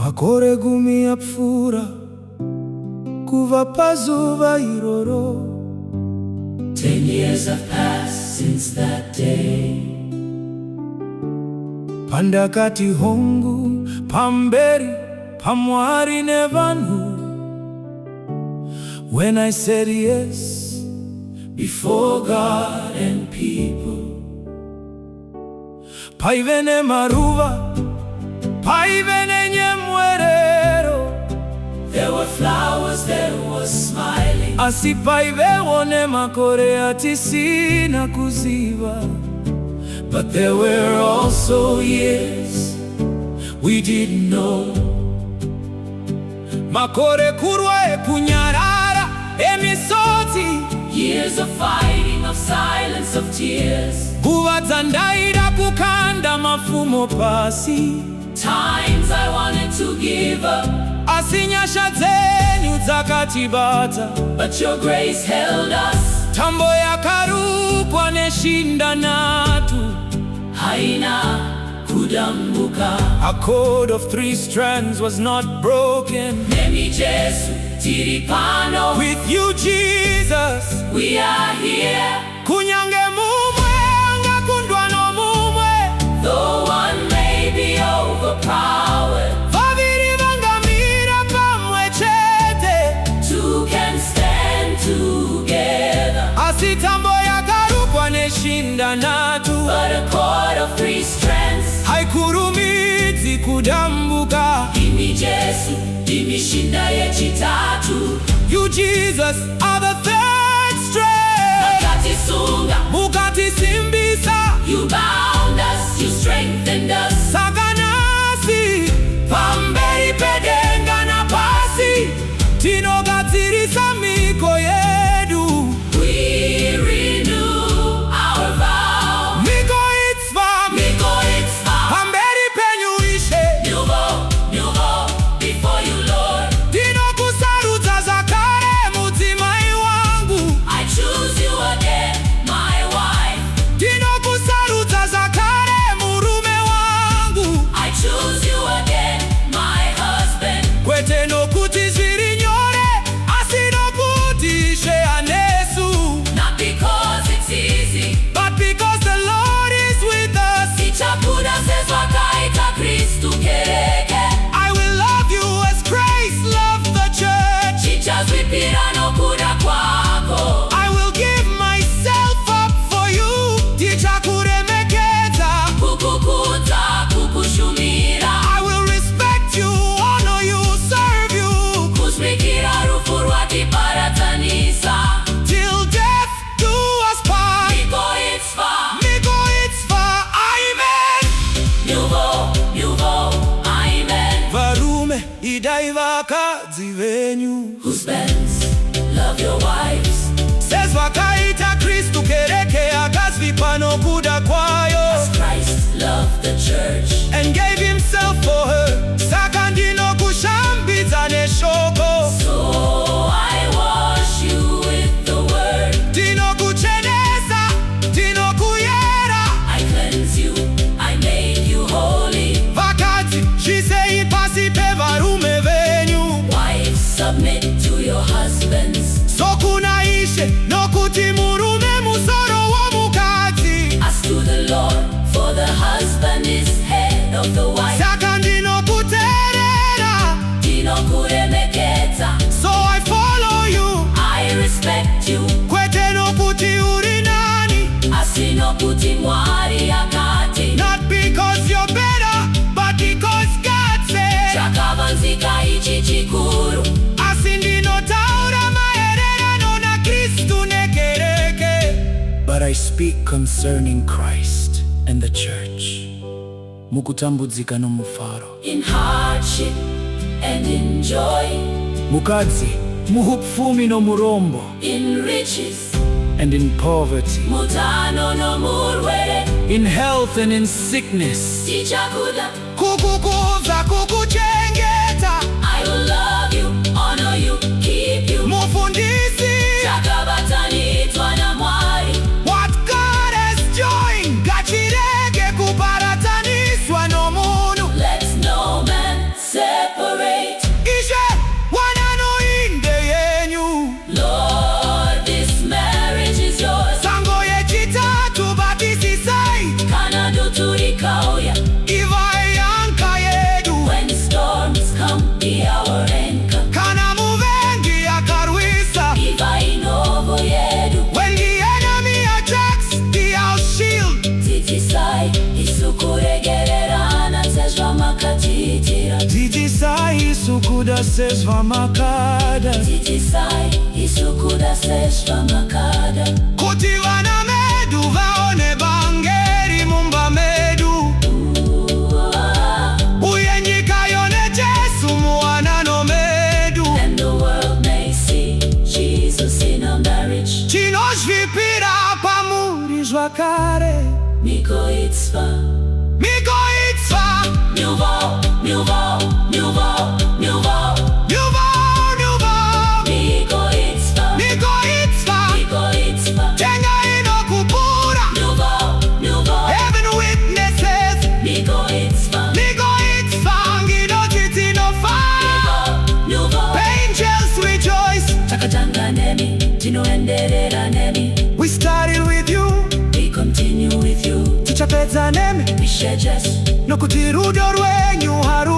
makore gumi apfura kuva pazuva iroro. 10 years have passed since that day. Pandakati hongu pamberi pamwari nevanu. When I said yes before God and people, paivene maruva, paivene nyemwerero. There were flowers, there was smiling. Asi paivewone makore atisina kuziva. But there were also years we didn't know. Makore kurwa kunyarara emisoti. Years of fighting, of silence, of tears. Kuvatsandaira kukanda mafumo pasi. Times I wanted to give up, asinyasha dzenyu dzakatibata. but your grace held us. Tambo yakarukwa neshinda natu. Haina kudambuka. A cord of 3 strands was not broken. Nemi Jesu tiripano. With you, Jesus, we are here. kunyange mumwe angakundwa no mumwe. Though one may be overpowered, Vaviri vangamira pamwe chete. 2 can stand together. Asi tambo yakarukwa neshinda natu. But a cord of 3 strands haikurumidzi kudambuka. Imi Jesu imishinda yechitatu. You, Jesus, are the 3rd strand. Makatisunga, mukatisimbisa. you bound us, you strengthened us. Saganasi pamberi pedenga na pasi. Tinogatsirisa miko yedu. We renew our vow. MHIKO ITSVA, MHIKO ITSVA. pamberi penyu ishe. Nouveau, before you, Lord. Tinokusarudza zakare mudzimai wangu. I choose you again, my wife. Tinokusarudza zakare murume wangu. I choose you again, my husband. Kwete nokuti zviri nyore, asi nokuti ishe anesu. Not because it's easy, But because the Lord is with us, tichabuda sezvakaita Kristu kereke. I will love you as Christ loved the church. Tichazvipira nokuda kwako. I will give myself up for you. Tichakuremekeza. Kukukudza, kukushumira. I will respect you, honor you, serve you. Kusvikira rufu rwatiparadzanisha. Till death do us part. MHIKO ITSVA. MHIKO ITSVA, amen. Nouveau, amen. Varume idai vakadzi venyu. Husbands, love your wives. Says vakaita Kristu kereke akazvipa nokuda kwayo. Christ loved the church And gave himself for her. Saka ndinokushambidza neshoko. so I wash you with the word. Ndinokuchenesa, ndinokuyera. I cleanse you, I made you holy. Vakadzi zvisei pasi pevarume venyu. Wives, submit to your husbands Sokuna ishe nokuti murume musoro womukadzi. as to the Lord, for the husband is head of the wife. Saka ndinokuteerera. Ndinokuremekedza, So I follow you. I respect you. Kwete nokuti uri nani. Asi nokuti Mwari akati. Not because you're better, but because God said. Chakavanzika ichi chikuru. Asi ndinotaura maererano na Kristu nekereke. But I speak concerning Christ and the church. Mukutambudzika nomufaro. In hardship and in joy, Mukadzi muhupfumi nomurombo. in riches, And in poverty. mutano no murwere. In health and in sickness. Tichakuda, Kukukuza, kukuchengeta. I will love you, honor you, keep you. Mufundisi. Chakabatanitwa na Mwari. What God has joined, ngachirege kuparataniswa nomunhu. Let no man separate. sesva makada Titisai isukuda sesva makada kuti vana medu vaone bangeri mumba medu uye nyika yone Jesu muwanano medu, and the world may see Jesus in our marriage. chinozvipira pamuri zvakare. MHIKO ITSVA, MHIKO ITSVA, new vow, new vow, new vow, new vow. new vow, new vow. MHIKO ITSVA, MHIKO ITSVA, MHIKO ITSVA. tenga inokupura. New vow, new vow. Heaven witnesses. MHIKO ITSVA, MHIKO ITSVA, ngidotiti no fire. new vow. Angels rejoice. Takatanga nemi, tinoenderera nemi. We started with you, We continue with you. tichapedza nemi, We share just nokuti rudo rwenyu haru